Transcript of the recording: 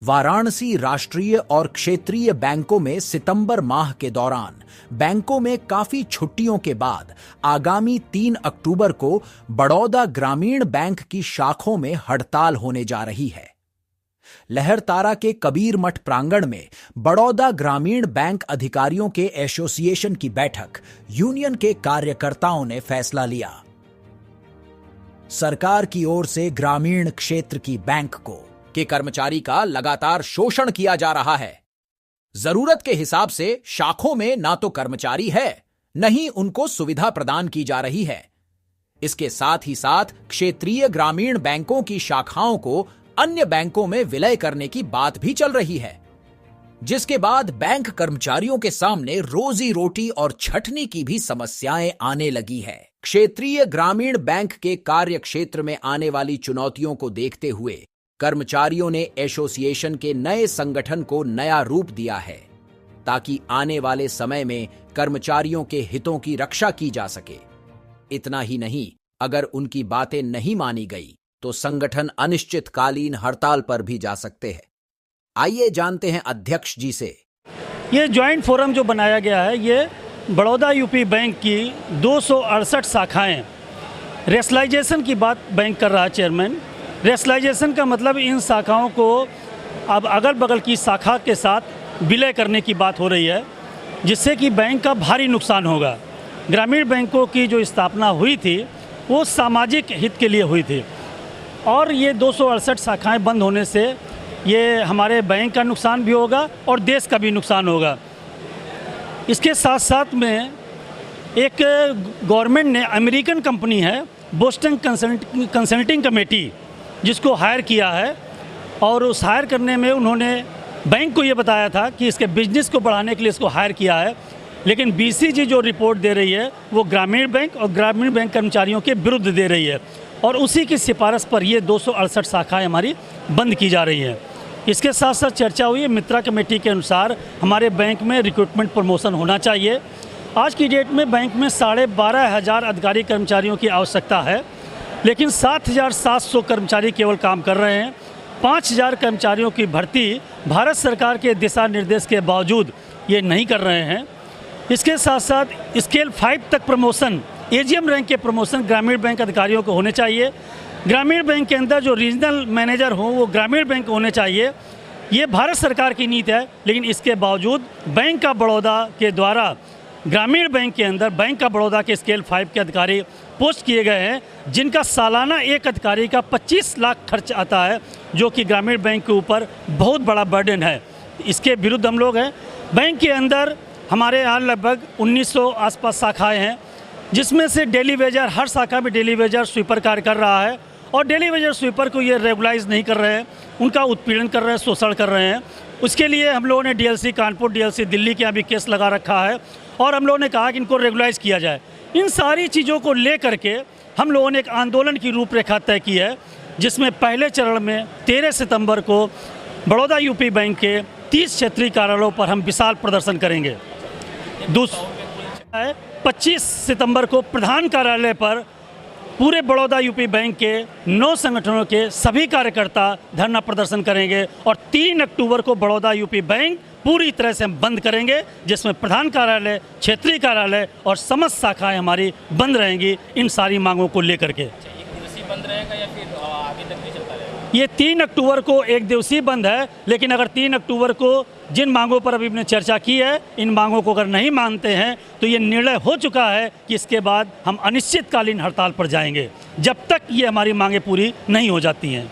वाराणसी राष्ट्रीय और क्षेत्रीय बैंकों में सितंबर माह के दौरान बैंकों में काफी छुट्टियों के बाद आगामी 3 अक्टूबर को बड़ौदा ग्रामीण बैंक की शाखों में हड़ताल होने जा रही है। लहरतारा के कबीर मठ प्रांगण में बड़ौदा ग्रामीण बैंक अधिकारियों के एसोसिएशन की बैठक यूनियन के कार्यकर्ताओं ने फैसला लिया। सरकार की ओर से ग्रामीण क्षेत्र की बैंक को के कर्मचारी का लगातार शोषण किया जा रहा है। जरूरत के हिसाब से शाखों में ना तो कर्मचारी है, न ही उनको सुविधा प्रदान की जा रही है। इसके साथ ही साथ क्षेत्रीय ग्रामीण बैंकों की शाखाओं को अन्य बैंकों में विलय करने की बात भी चल रही है, जिसके बाद बैंक कर्मचारियों के सामने रोजी रोटी और छटनी की भी समस्याएं आने लगी है। क्षेत्रीय ग्रामीण बैंक के कार्य क्षेत्र में आने वाली चुनौतियों को देखते हुए कर्मचारियों ने एसोसिएशन के नए संगठन को नया रूप दिया है, ताकि आने वाले समय में कर्मचारियों के हितों की रक्षा की जा सके। इतना ही नहीं, अगर उनकी बातें नहीं मानी गई तो संगठन अनिश्चितकालीन हड़ताल पर भी जा सकते हैं। आइए जानते हैं अध्यक्ष जी से। ये ज्वाइंट फोरम जो बनाया गया है, ये बड़ौदा यूपी बैंक की 268 शाखाएं, रेशलाइजेशन की बात बैंक कर रहा है चेयरमैन। रेशलाइजेशन का मतलब इन शाखाओं को अब अगल बगल की शाखा के साथ विलय करने की बात हो रही है, जिससे कि बैंक का भारी नुकसान होगा। ग्रामीण बैंकों की जो स्थापना हुई थी वो सामाजिक हित के लिए हुई थी, और ये 268 शाखाएं बंद होने से ये हमारे बैंक का नुकसान भी होगा और देश का भी नुकसान होगा। इसके साथ साथ में एक गवर्नमेंट ने, अमेरिकन कंपनी है बोस्टन कंसल्टिंग कमेटी, जिसको हायर किया है, और उस हायर करने में उन्होंने बैंक को ये बताया था कि इसके बिजनेस को बढ़ाने के लिए इसको हायर किया है। लेकिन बीसीजी जो रिपोर्ट दे रही है वो ग्रामीण बैंक और ग्रामीण बैंक कर्मचारियों के विरुद्ध दे रही है, और उसी की सिफारिश पर ये 268 शाखाएं हमारी बंद की जा रही हैं। इसके साथ साथ चर्चा हुई है, मित्रा कमेटी के अनुसार हमारे बैंक में रिक्रूटमेंट प्रमोशन होना चाहिए। आज की डेट में बैंक में 12,500 अधिकारी कर्मचारियों की आवश्यकता है, लेकिन 7,700 कर्मचारी केवल काम कर रहे हैं। 5,000 कर्मचारियों की भर्ती भारत सरकार के दिशा निर्देश के बावजूद ये नहीं कर रहे हैं। इसके साथ साथ स्केल 5 तक प्रमोशन, एजीएम रैंक के प्रमोशन ग्रामीण बैंक अधिकारियों को होने चाहिए। ग्रामीण बैंक के अंदर जो रीजनल मैनेजर हों वो ग्रामीण बैंक होने चाहिए। ये भारत सरकार की नीति है, लेकिन इसके बावजूद बैंक ऑफ बड़ौदा के द्वारा ग्रामीण बैंक के अंदर बैंक ऑफ बड़ौदा के स्केल 5 के अधिकारी पोस्ट किए गए हैं, जिनका सालाना एक अधिकारी का 25 लाख खर्च आता है, जो कि ग्रामीण बैंक के ऊपर बहुत बड़ा बर्डन है। इसके विरुद्ध हम लोग हैं। बैंक के अंदर हमारे यहाँ लगभग 1900 आसपास शाखाएं हैं, जिसमें से डेली वेजर, हर शाखा में डेली वेजर स्वीपर कार्य कर रहा है, और डेली वेजर स्वीपर को ये रेगुलाइज नहीं कर रहे हैं, उनका उत्पीड़न कर रहे हैं, शोषण कर रहे हैं। उसके लिए हम लोगों ने डीएलसी कानपुर, डीएलसी दिल्ली के यहाँ भी केस लगा रखा है, और हम लोगों ने कहा कि इनको रेगुलाइज किया जाए। इन सारी चीज़ों को ले करके हम लोगों ने एक आंदोलन की रूपरेखा तय की है, जिसमें पहले चरण में 13 सितंबर को बड़ौदा यूपी बैंक के 30 क्षेत्रीय कार्यालयों पर हम विशाल प्रदर्शन करेंगे। 25 सितंबर को प्रधान कार्यालय पर पूरे बड़ौदा यूपी बैंक के 9 संगठनों के सभी कार्यकर्ता धरना प्रदर्शन करेंगे, और 3 अक्टूबर को बड़ौदा यूपी बैंक पूरी तरह से हम बंद करेंगे, जिसमें प्रधान कार्यालय, क्षेत्रीय कार्यालय और समस्त शाखाएं हमारी बंद रहेंगी, इन सारी मांगों को लेकर के। एक दिवसीय बंद रहेगा या फिर आगे तक भी चलता रहेगा? ये 3 अक्टूबर को एक दिवसीय बंद है, लेकिन अगर 3 अक्टूबर को जिन मांगों पर अभी हमने चर्चा की है, इन मांगों को अगर नहीं मानते हैं तो ये निर्णय हो चुका है कि इसके बाद हम अनिश्चितकालीन हड़ताल पर जाएंगे, जब तक ये हमारी मांगें पूरी नहीं हो जाती हैं।